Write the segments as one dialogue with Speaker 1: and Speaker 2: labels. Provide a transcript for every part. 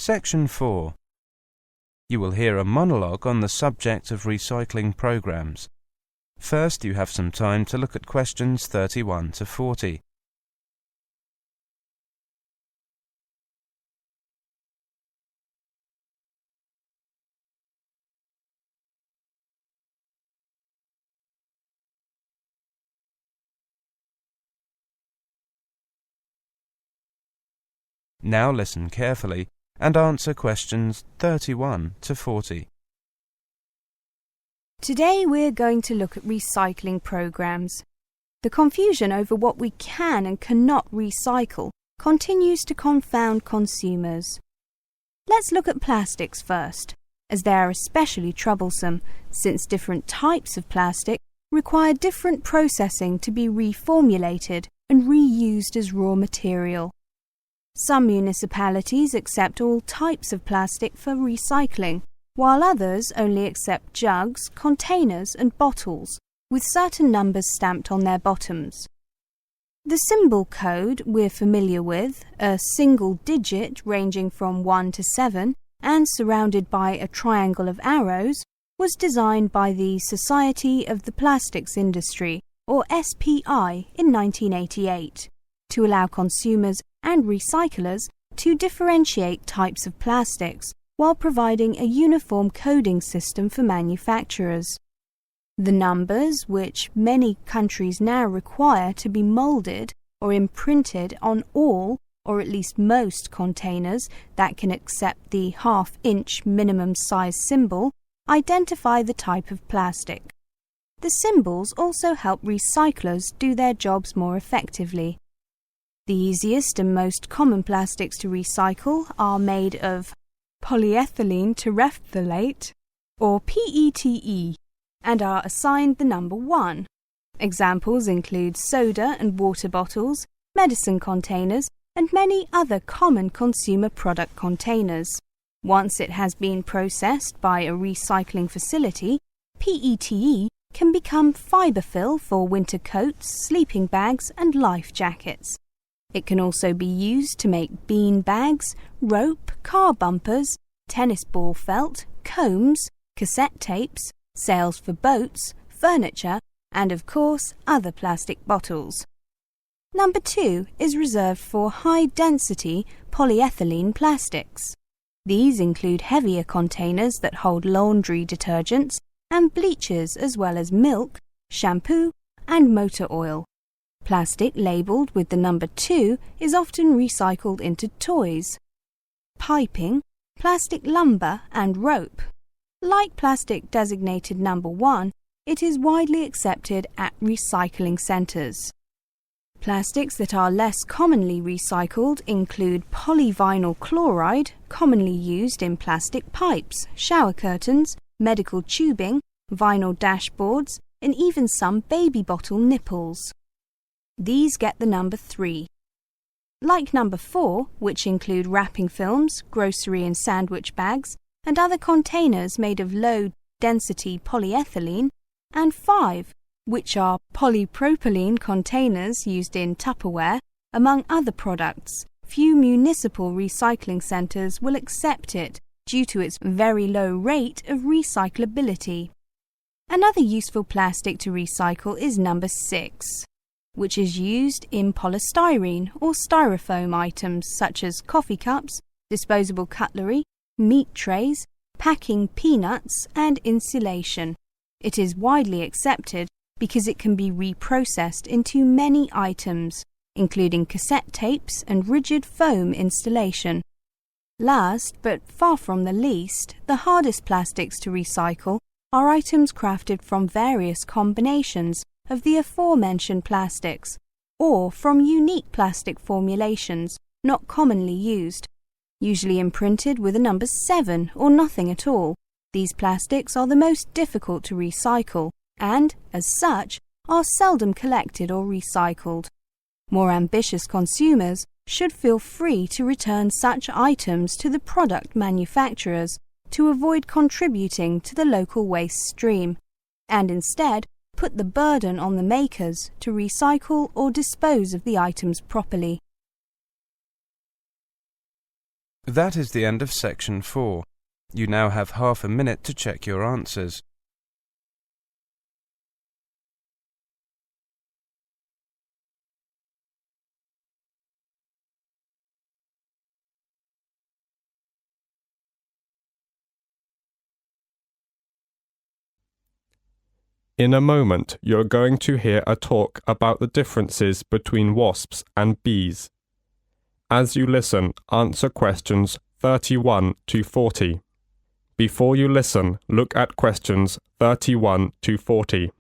Speaker 1: Section 4. You will hear a monologue on the subject of recycling programs. First, you have some time to look at questions 31 to 40. Now listen carefully and answer questions 31 to 40.
Speaker 2: Today we're going to look at recycling programs. The confusion over what we can and cannot recycle continues to confound consumers. Let's look at plastics first, as they are especially troublesome since different types of plastic require different processing to be reformulated and reused as raw material. Some municipalities accept all types of plastic for recycling, while others only accept jugs, containers and bottles, with certain numbers stamped on their bottoms. The symbol code we're familiar with, a single digit ranging from 1 to 7 and surrounded by a triangle of arrows, was designed by the Society of the Plastics Industry, or SPI, in 1988, to allow consumers and recyclers to differentiate types of plastics while providing a uniform coding system for manufacturers. The numbers, which many countries now require to be moulded or imprinted on all or at least most containers that can accept the half-inch minimum size symbol, identify the type of plastic. The symbols also help recyclers do their jobs more effectively. The easiest and most common plastics to recycle are made of polyethylene terephthalate, or PETE, and are assigned the number 1. Examples include soda and water bottles, medicine containers, and many other common consumer product containers. Once it has been processed by a recycling facility, PETE can become fiberfill for winter coats, sleeping bags, and life jackets. It can also be used to make bean bags, rope, car bumpers, tennis ball felt, combs, cassette tapes, sails for boats, furniture, and of course other plastic bottles. Number 2 is reserved for high-density polyethylene plastics. These include heavier containers that hold laundry detergents and bleaches as well as milk, shampoo, and motor oil. Plastic labelled with the number 2 is often recycled into toys, piping, plastic lumber and rope. Like plastic designated number 1, it is widely accepted at recycling centres. Plastics that are less commonly recycled include polyvinyl chloride, commonly used in plastic pipes, shower curtains, medical tubing, vinyl dashboards, and even some baby bottle nipples. These get the number 3. Like number 4, which include wrapping films, grocery and sandwich bags, and other containers made of low-density polyethylene, and 5, which are polypropylene containers used in Tupperware, among other products, few municipal recycling centres will accept it due to its very low rate of recyclability. Another useful plastic to recycle is number 6. Which is used in polystyrene or styrofoam items such as coffee cups, disposable cutlery, meat trays, packing peanuts, and insulation. It is widely accepted because it can be reprocessed into many items, including cassette tapes and rigid foam installation. Last, but far from the least, the hardest plastics to recycle are items crafted from various combinations of the aforementioned plastics, or from unique plastic formulations not commonly used, usually imprinted with a number 7 or nothing at all. These plastics are the most difficult to recycle and, as such, are seldom collected or recycled. More ambitious consumers should feel free to return such items to the product manufacturers to avoid contributing to the local waste stream, and instead put the burden on the makers to recycle or dispose of the items properly.
Speaker 1: That is the end of section 4. You now have half a minute to check your answers.
Speaker 3: In a moment, you're going to hear a talk about the differences between wasps and bees. As you listen, answer questions 31 to 40. Before you listen, look at questions 31 to 40.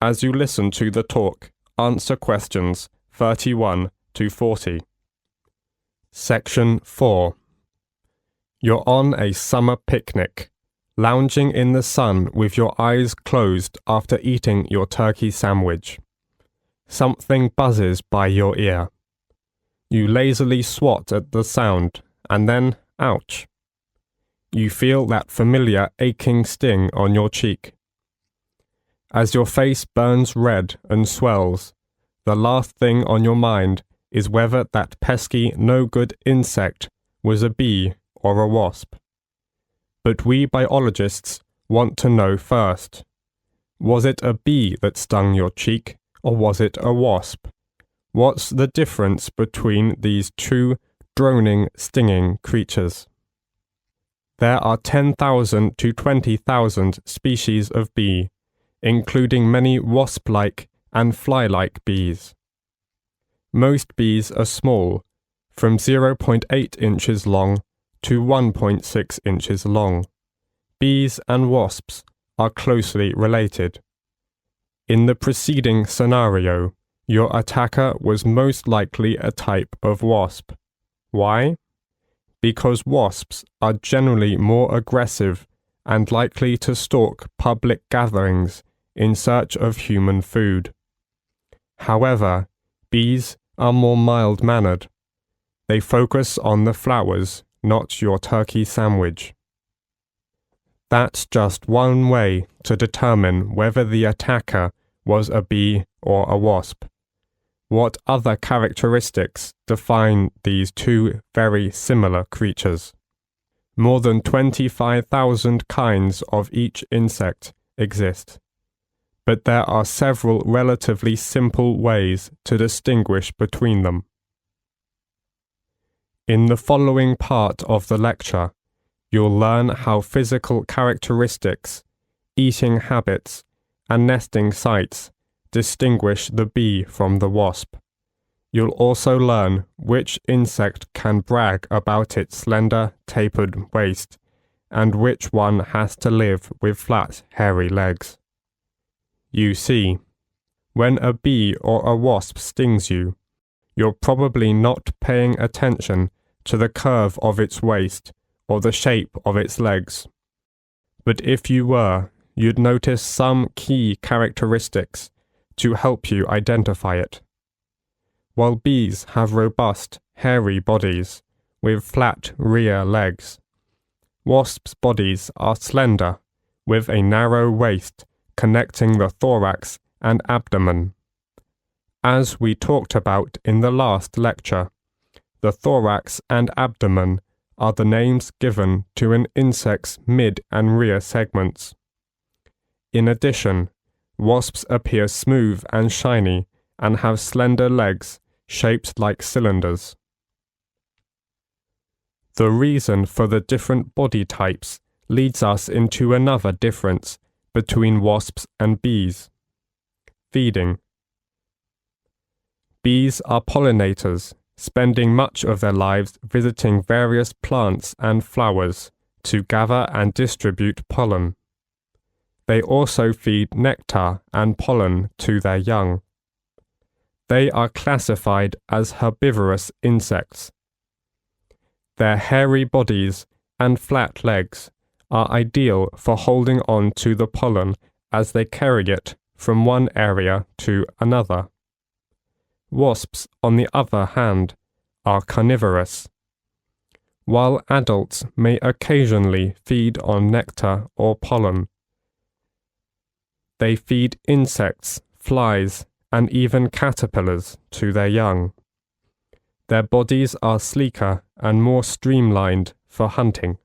Speaker 3: As you listen to the talk, answer questions 31 to 40. Section 4. You're on a summer picnic, lounging in the sun with your eyes closed after eating your turkey sandwich. Something buzzes by your ear. You lazily swat at the sound, and then, ouch. You feel that familiar aching sting on your cheek. As your face burns red and swells, the last thing on your mind is whether that pesky no-good insect was a bee or a wasp. But we biologists want to know first. Was it a bee that stung your cheek, or was it a wasp? What's the difference between these two droning, stinging creatures? There are 10,000 to 20,000 species of bee, including many wasp-like and fly-like bees. Most bees are small, from 0.8 inches long to 1.6 inches long. Bees and wasps are closely related. In the preceding scenario, your attacker was most likely a type of wasp. Why? Because wasps are generally more aggressive and likely to stalk public gatherings in search of human food. However, bees are more mild-mannered. They focus on the flowers, not your turkey sandwich. That's just one way to determine whether the attacker was a bee or a wasp. What other characteristics define these two very similar creatures? More than 25,000 kinds of each insect exist, but there are several relatively simple ways to distinguish between them. In the following part of the lecture, you'll learn how physical characteristics, eating habits, and nesting sites distinguish the bee from the wasp. You'll also learn which insect can brag about its slender, tapered waist, and which one has to live with flat, hairy legs. You see, when a bee or a wasp stings you, you're probably not paying attention to the curve of its waist or the shape of its legs. But if you were, you'd notice some key characteristics to help you identify it. While bees have robust, hairy bodies with flat rear legs, wasps' bodies are slender with a narrow waist connecting the thorax and abdomen. As we talked about in the last lecture, the thorax and abdomen are the names given to an insect's mid and rear segments. In addition, wasps appear smooth and shiny and have slender legs shaped like cylinders. The reason for the different body types leads us into another difference between wasps and bees. Feeding. Bees are pollinators, spending much of their lives visiting various plants and flowers to gather and distribute pollen. They also feed nectar and pollen to their young. They are classified as herbivorous insects. Their hairy bodies and flat legs are ideal for holding on to the pollen as they carry it from one area to another. Wasps, on the other hand, are carnivorous. While adults may occasionally feed on nectar or pollen, they feed insects, flies, and even caterpillars to their young. Their bodies are sleeker and more streamlined for hunting.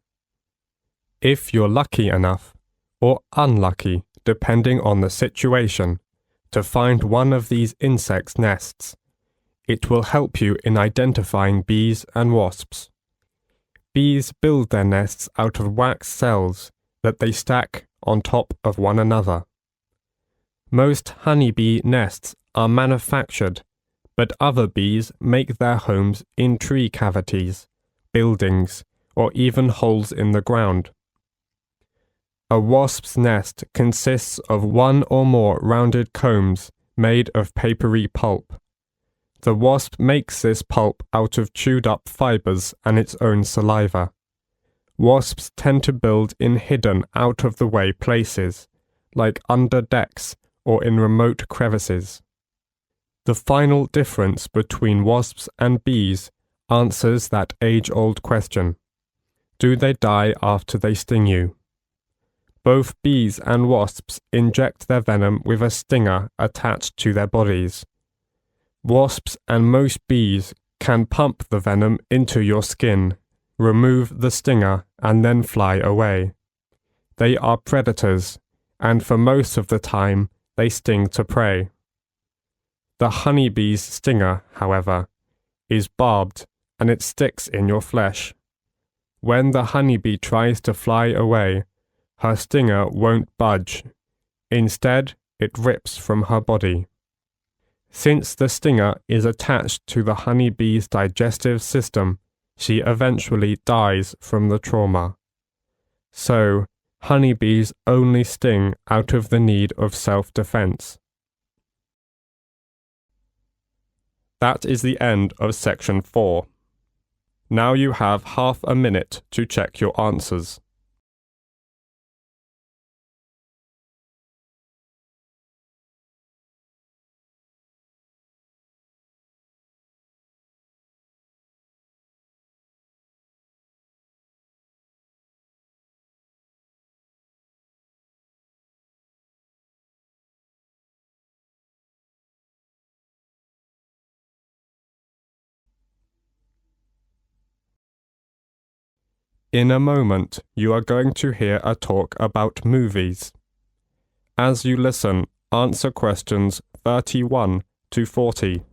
Speaker 3: If you're lucky enough, or unlucky depending on the situation, to find one of these insects' nests, it will help you in identifying bees and wasps. Bees build their nests out of wax cells that they stack on top of one another. Most honeybee nests are manufactured, but other bees make their homes in tree cavities, buildings, or even holes in the ground. A wasp's nest consists of one or more rounded combs made of papery pulp. The wasp makes this pulp out of chewed up fibers and its own saliva. Wasps tend to build in hidden, out-of-the-way places, like under decks or in remote crevices. The final difference between wasps and bees answers that age-old question. Do they die after they sting you? Both bees and wasps inject their venom with a stinger attached to their bodies. Wasps and most bees can pump the venom into your skin, remove the stinger, and then fly away. They are predators, and for most of the time, they sting to prey. The honeybee's stinger, however, is barbed and it sticks in your flesh. When the honeybee tries to fly away, her stinger won't budge. Instead, it rips from her body. Since the stinger is attached to the honeybee's digestive system, she eventually dies from the trauma. So, honeybees only sting out of the need of self-defense. That is the end of section 4. Now you have half a minute to check your answers. In a moment, you are going to hear a talk about movies. As you listen, answer questions 31 to 40.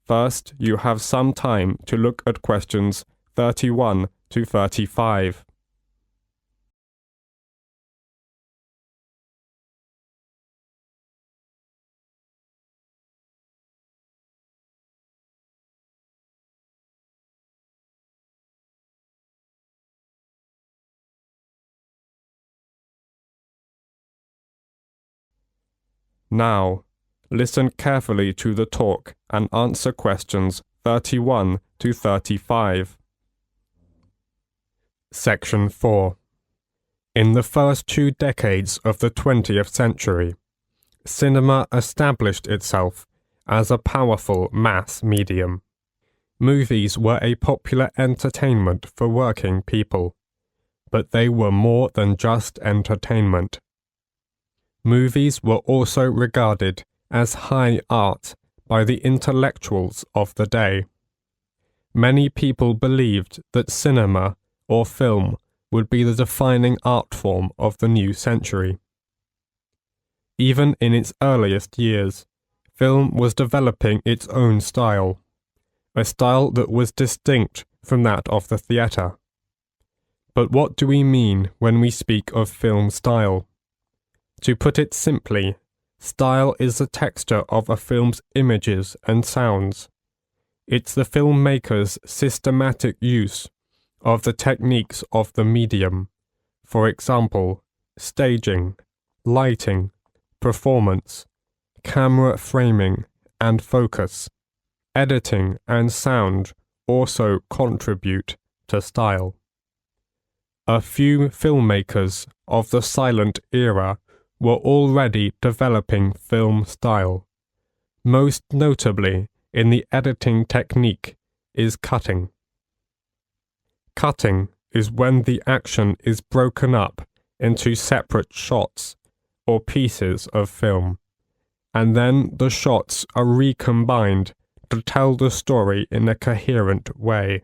Speaker 3: First, you have some time to look at questions 31 to 35. Now, listen carefully to the talk and answer questions 31 to 35. Section 4. In the first 2 decades of the 20th century, cinema established itself as a powerful mass medium. Movies were a popular entertainment for working people, but they were more than just entertainment. Movies were also regarded as high art by the intellectuals of the day. Many people believed that cinema or film would be the defining art form of the new century. Even in its earliest years, film was developing its own style, a style that was distinct from that of the theatre. But what do we mean when we speak of film style? To put it simply, style is the texture of a film's images and sounds. It's the filmmaker's systematic use of the techniques of the medium, for example, staging, lighting, performance, camera framing and focus, editing and sound also contribute to style. A few filmmakers of the silent era were already developing film style. Most notably in the editing technique is cutting. Cutting is when the action is broken up into separate shots or pieces of film, and then the shots are recombined to tell the story in a coherent way.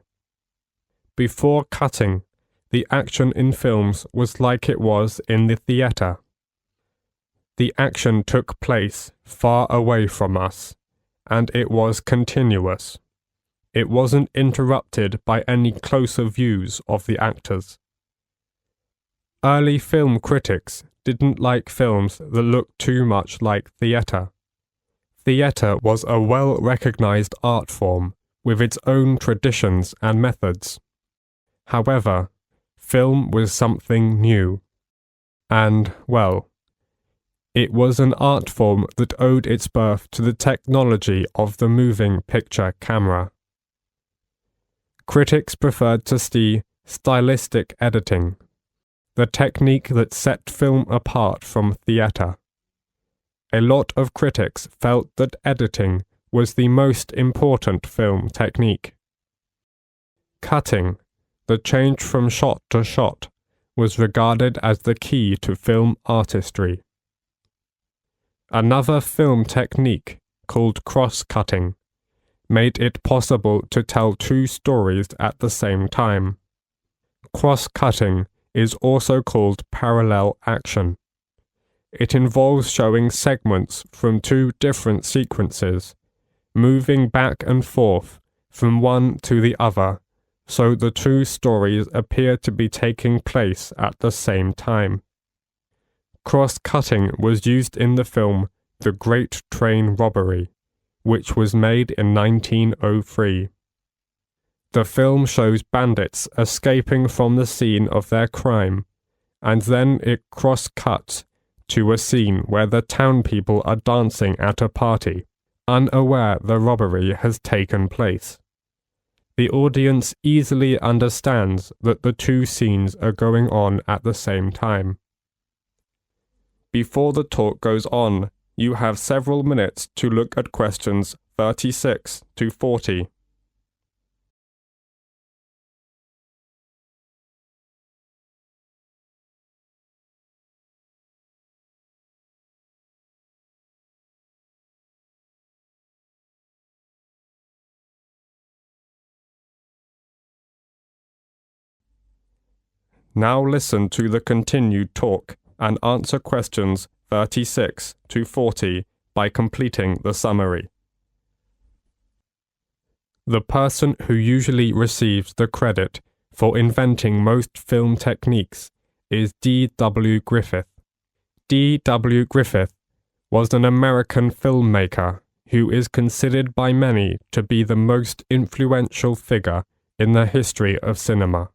Speaker 3: Before cutting, the action in films was like it was in the theatre. The action took place far away from us, and it was continuous. It wasn't interrupted by any closer views of the actors. Early film critics didn't like films that looked too much like theatre. Theatre was a well-recognized art form with its own traditions and methods. However, film was something new. And, well, it was an art form that owed its birth to the technology of the moving picture camera. Critics preferred to see stylistic editing, the technique that set film apart from theatre. A lot of critics felt that editing was the most important film technique. Cutting, the change from shot to shot, was regarded as the key to film artistry. Another film technique, called cross-cutting, made it possible to tell two stories at the same time. Cross-cutting is also called parallel action. It involves showing segments from two different sequences, moving back and forth from one to the other, so the two stories appear to be taking place at the same time. Cross-cutting was used in the film The Great Train Robbery, which was made in 1903. The film shows bandits escaping from the scene of their crime, and then it cross-cuts to a scene where the town people are dancing at a party, unaware the robbery has taken place. The audience easily understands that the two scenes are going on at the same time. Before the talk goes on, you have several minutes to look at questions 36 to 40. Now listen to the continued talk and answer questions 36 to 40 by completing the summary. The person who usually receives the credit for inventing most film techniques is D.W. Griffith. D.W. Griffith was an American filmmaker who is considered by many to be the most influential figure in the history of cinema.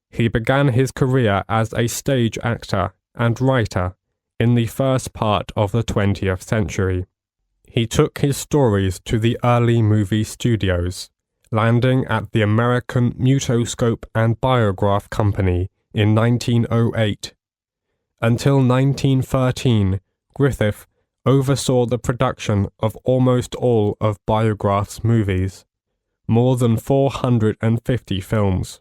Speaker 3: He began his career as a stage actor and writer in the first part of the 20th century. He took his stories to the early movie studios, landing at the American Mutoscope and Biograph Company in 1908. Until 1913, Griffith oversaw the production of almost all of Biograph's movies, more than 450 films.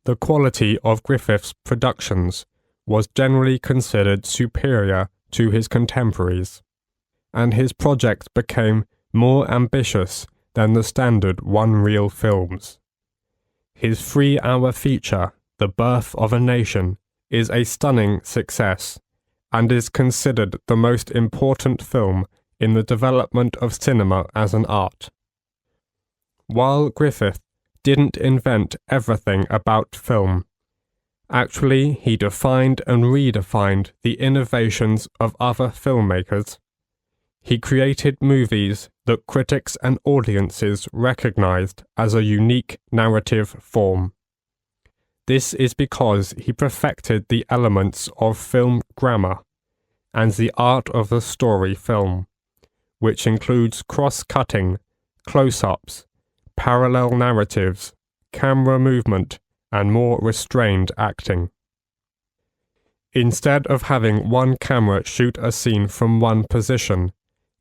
Speaker 3: The quality of Griffith's productions was generally considered superior to his contemporaries, and his projects became more ambitious than the standard one-reel films. His 3-hour feature, The Birth of a Nation, is a stunning success, and is considered the most important film in the development of cinema as an art. While Griffith didn't invent everything about film, actually he defined and redefined the innovations of other filmmakers. He created movies that critics and audiences recognized as a unique narrative form. This is because he perfected the elements of film grammar and the art of the story film, which includes cross-cutting, close-ups, parallel narratives, camera movement, and more restrained acting. Instead of having one camera shoot a scene from one position,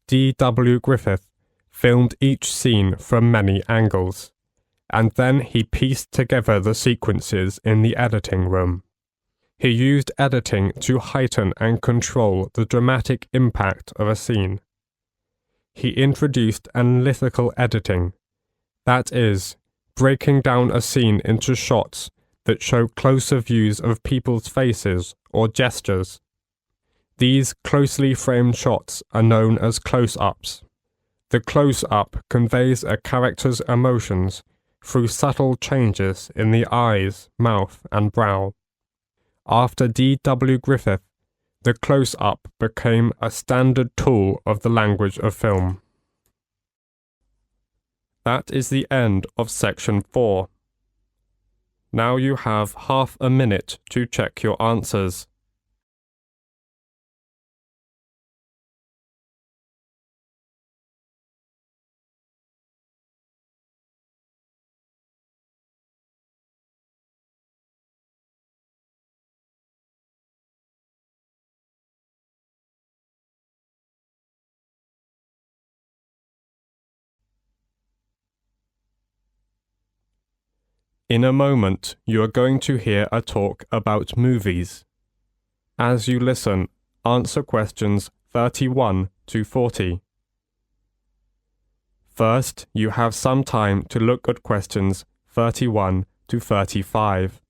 Speaker 3: D.W. Griffith filmed each scene from many angles, and then he pieced together the sequences in the editing room. He used editing to heighten and control the dramatic impact of a scene. He introduced analytical editing, that is, breaking down a scene into shots that show closer views of people's faces or gestures. These closely framed shots are known as close-ups. The close-up conveys a character's emotions through subtle changes in the eyes, mouth, and brow. After D.W. Griffith, the close-up became a standard tool of the language of film. That is the end of section 4. Now you have half a minute to check your answers. In a moment, you are going to hear a talk about movies. As you listen, answer questions 31 to 40. First, you have some time to look at questions 31 to 35.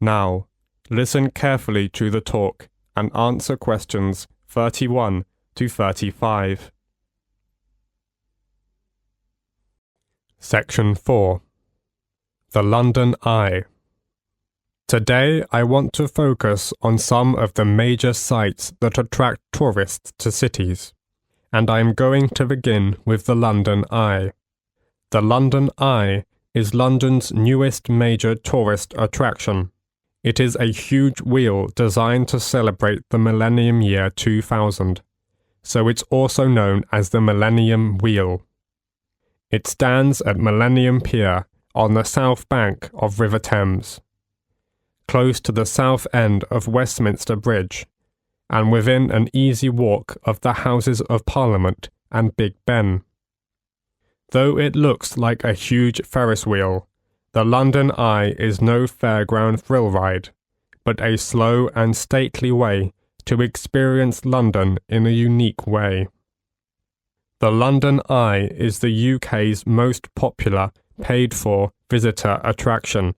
Speaker 3: Now, listen carefully to the talk and answer questions 31 to 35. Section 4. The London Eye. Today I want to focus on some of the major sites that attract tourists to cities, and I am going to begin with the London Eye. The London Eye is London's newest major tourist attraction. It is a huge wheel designed to celebrate the millennium year 2000, so it's also known as the Millennium Wheel. It stands at Millennium Pier on the south bank of River Thames, close to the south end of Westminster Bridge, and within an easy walk of the Houses of Parliament and Big Ben. Though it looks like a huge Ferris wheel, the London Eye is no fairground thrill ride, but a slow and stately way to experience London in a unique way. The London Eye is the UK's most popular paid-for visitor attraction,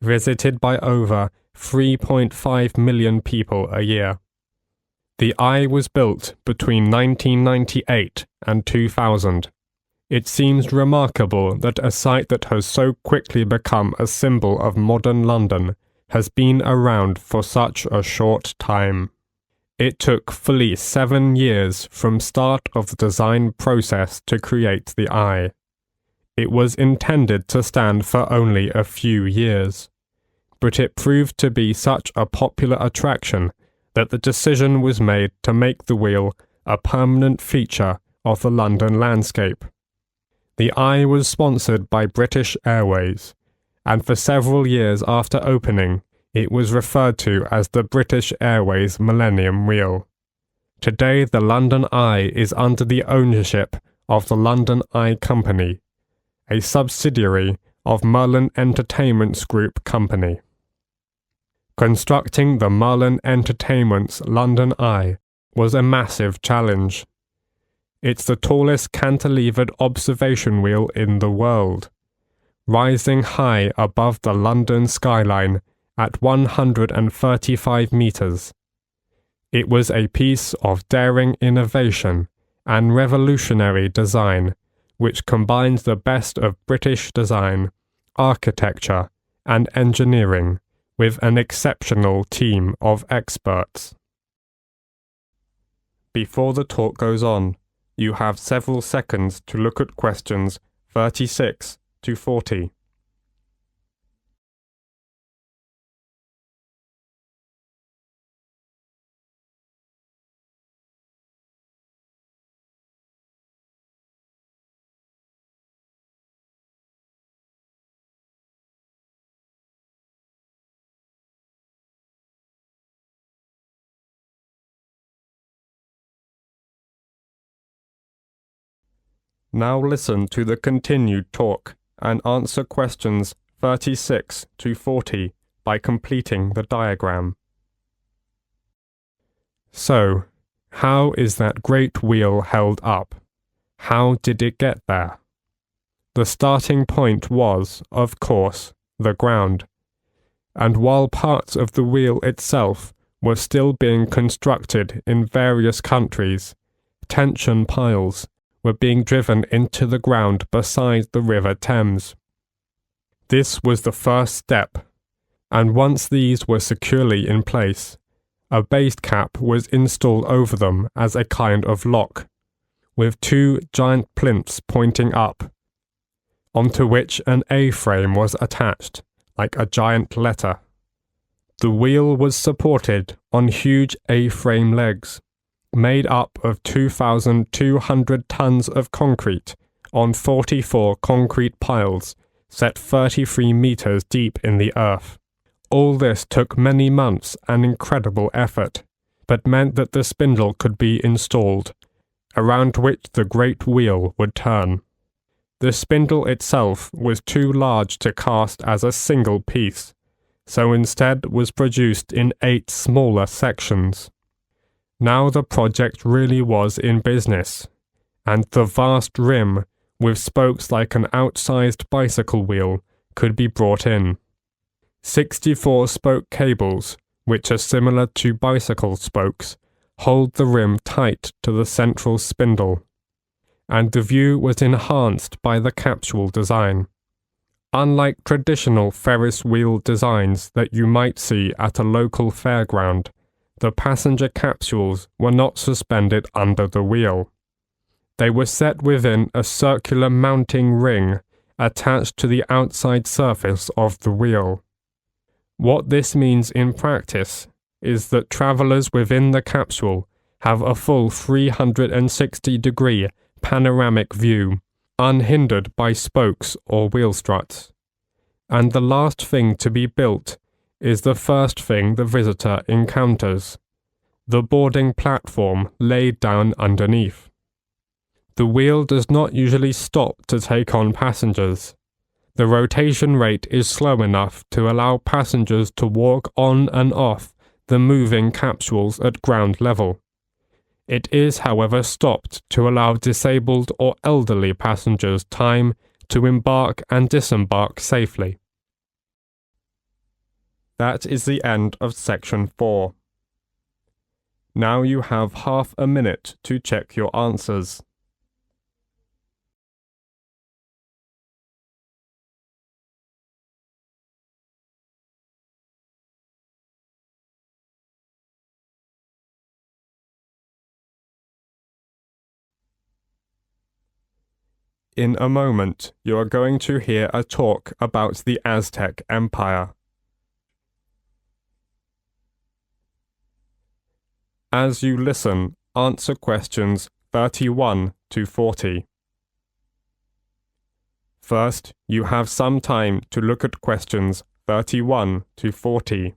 Speaker 3: visited by over 3.5 million people a year. The Eye was built between 1998 and 2000. It seems remarkable that a site that has so quickly become a symbol of modern London has been around for such a short time. It took fully 7 years from start of the design process to create the Eye. It was intended to stand for only a few years, but it proved to be such a popular attraction that the decision was made to make the wheel a permanent feature of the London landscape. The Eye was sponsored by British Airways, and for several years after opening, it was referred to as the British Airways Millennium Wheel. Today, the London Eye is under the ownership of the London Eye Company, a subsidiary of Merlin Entertainments Group Company. Constructing the Merlin Entertainments London Eye was a massive challenge. It's the tallest cantilevered observation wheel in the world, rising high above the London skyline at 135 meters. It was a piece of daring innovation and revolutionary design, which combines the best of British design, architecture, and engineering with an exceptional team of experts. Before the talk goes on, you have several seconds to look at questions 36 to 40. Now listen to the continued talk and answer questions 36 to 40 by completing the diagram. So, how is that great wheel held up? How did it get there? The starting point was, of course, the ground. And while parts of the wheel itself were still being constructed in various countries, tension piles were being driven into the ground beside the River Thames. This was the first step, and once these were securely in place, a base cap was installed over them as a kind of lock, with two giant plinths pointing up, onto which an A-frame was attached, like a giant letter. The wheel was supported on huge A-frame legs, made up of 2,200 tons of concrete on 44 concrete piles set 33 meters deep in the earth. All this took many months and incredible effort, but meant that the spindle could be installed, around which the great wheel would turn. The spindle itself was too large to cast as a single piece, so instead was produced in 8 smaller sections. Now the project really was in business, and the vast rim, with spokes like an outsized bicycle wheel, could be brought in. 64 spoke cables, which are similar to bicycle spokes, hold the rim tight to the central spindle, and the view was enhanced by the capsule design. Unlike traditional Ferris wheel designs that you might see at a local fairground, the passenger capsules were not suspended under the wheel. They were set within a circular mounting ring attached to the outside surface of the wheel. What this means in practice is that travellers within the capsule have a full 360-degree panoramic view, unhindered by spokes or wheel struts. And the last thing to be built is the first thing the visitor encounters: the boarding platform laid down underneath. The wheel does not usually stop to take on passengers. The rotation rate is slow enough to allow passengers to walk on and off the moving capsules at ground level. It is, however, stopped to allow disabled or elderly passengers time to embark and disembark safely. That is the end of section 4. Now you have half a minute to check your answers. In a moment, you are going to hear a talk about the Aztec Empire. As you listen, answer questions 31 to 40. First, you have some time to look at questions 31 to 40.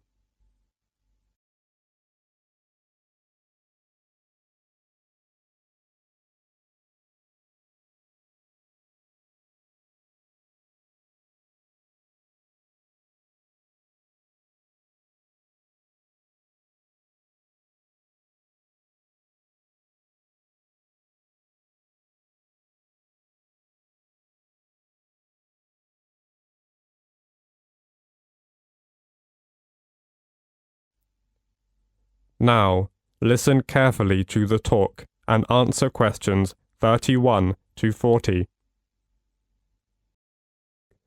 Speaker 3: Now, listen carefully to the talk and answer questions 31 to 40.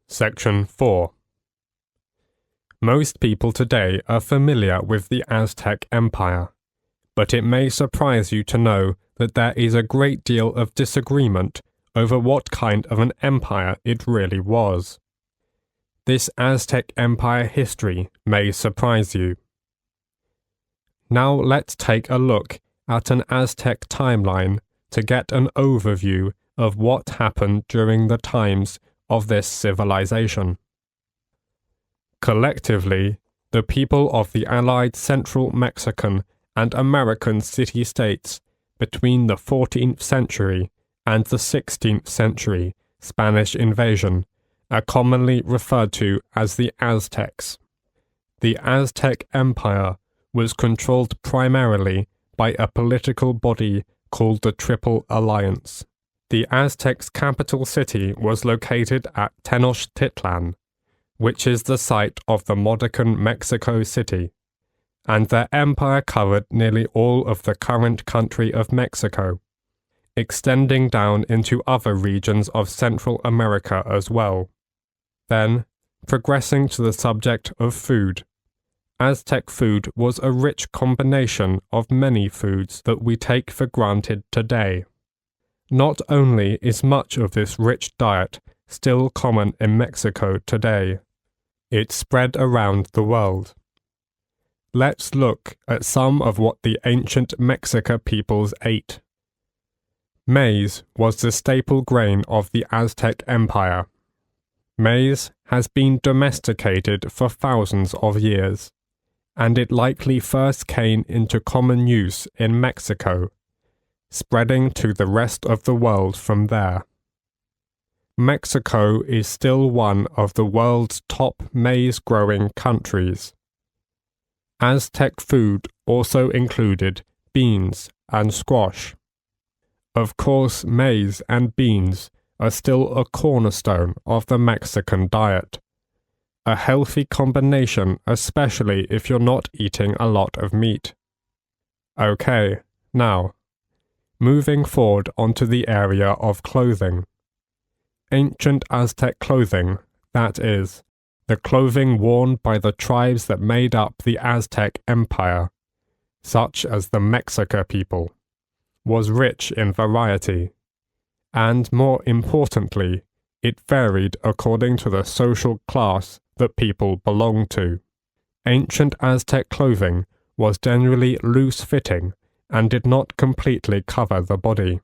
Speaker 3: Section 4. Most people today are familiar with the Aztec Empire, but it may surprise you to know that there is a great deal of disagreement over what kind of an empire it really was. This Aztec Empire history may surprise you. Now let's take a look at an Aztec timeline to get an overview of what happened during the times of this civilization. Collectively, the people of the allied Central Mexican and American city-states between the 14th century and the 16th century Spanish invasion are commonly referred to as the Aztecs. The Aztec Empire was controlled primarily by a political body called the Triple Alliance. The Aztecs' capital city was located at Tenochtitlan, which is the site of the modern Mexico City, and their empire covered nearly all of the current country of Mexico, extending down into other regions of Central America as well. Then, progressing to the subject of food, Aztec food was a rich combination of many foods that we take for granted today. Not only is much of this rich diet still common in Mexico today, it spread around the world. Let's look at some of what the ancient Mexica peoples ate. Maize was the staple grain of the Aztec Empire. Maize has been domesticated for thousands of years, and it likely first came into common use in Mexico, spreading to the rest of the world from there. Mexico is still one of the world's top maize-growing countries. Aztec food also included beans and squash. Of course, maize and beans are still a cornerstone of the Mexican diet. A healthy combination, especially if you're not eating a lot of meat. Okay, now, moving forward onto the area of clothing. Ancient Aztec clothing, that is, the clothing worn by the tribes that made up the Aztec Empire, such as the Mexica people, was rich in variety, and more importantly, it varied according to the social class that people belonged to. Ancient Aztec clothing was generally loose-fitting and did not completely cover the body.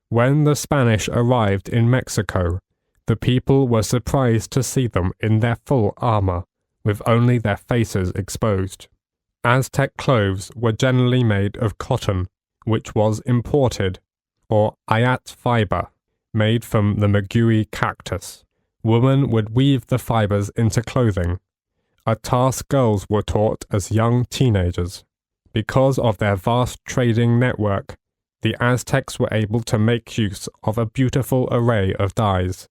Speaker 3: When the Spanish arrived in Mexico, the people were surprised to see them in their full armor, with only their faces exposed. Aztec clothes were generally made of cotton, which was imported, or ayat fiber, made from the maguey cactus. Women would weave the fibers into clothing, a task girls were taught as young teenagers. Because of their vast trading network, the Aztecs were able to make use of a beautiful array of dyes,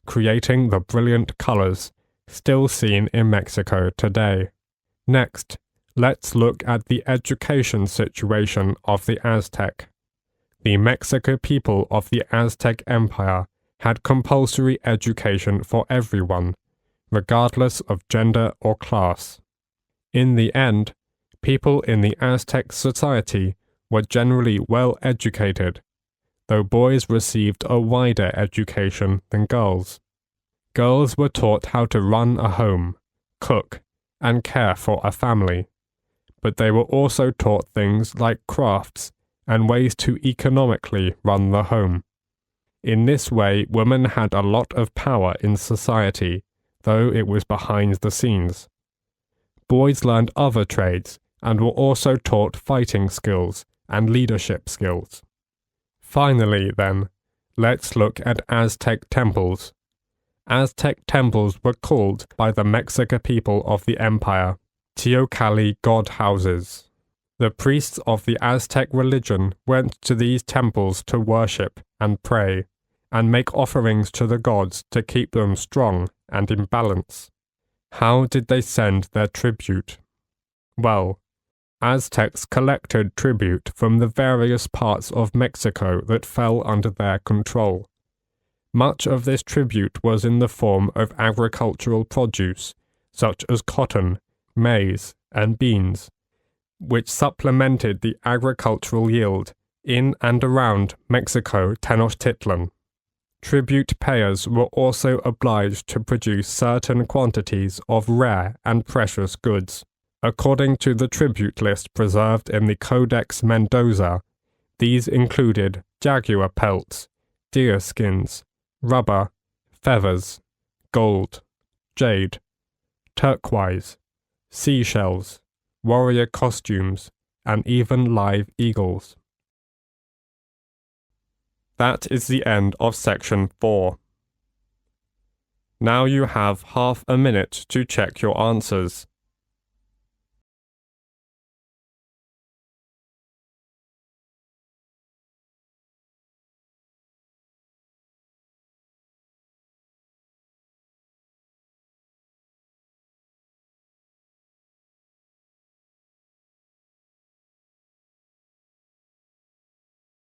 Speaker 3: creating the brilliant colors still seen in Mexico today. Next, let's look at the education situation of the Aztec. The Mexica people of the Aztec Empire had compulsory education for everyone, regardless of gender or class. In the end, people in the Aztec society were generally well educated, though boys received a wider education than girls. Girls were taught how to run a home, cook, and care for a family, but they were also taught things like crafts and ways to economically run the home. In this way, women had a lot of power in society, though it was behind the scenes. Boys learned other trades and were also taught fighting skills and leadership skills. Finally, then, let's look at Aztec temples. Aztec temples were called by the Mexica people of the empire Teocalli god houses. The priests of the Aztec religion went to these temples to worship and pray, and make offerings to the gods to keep them strong and in balance. How did they send their tribute? Well, Aztecs collected tribute from the various parts of Mexico that fell under their control. Much of this tribute was in the form of agricultural produce, such as cotton, maize, and beans. which supplemented the agricultural yield in and around Mexico Tenochtitlan. Tribute payers were also obliged to produce certain quantities of rare and precious goods. According to the tribute list preserved in the Codex Mendoza, these included jaguar pelts, deer skins, rubber, feathers, gold, jade, turquoise, seashells, warrior costumes, and even live eagles. That is the end of section 4. Now you have half a minute to check your answers.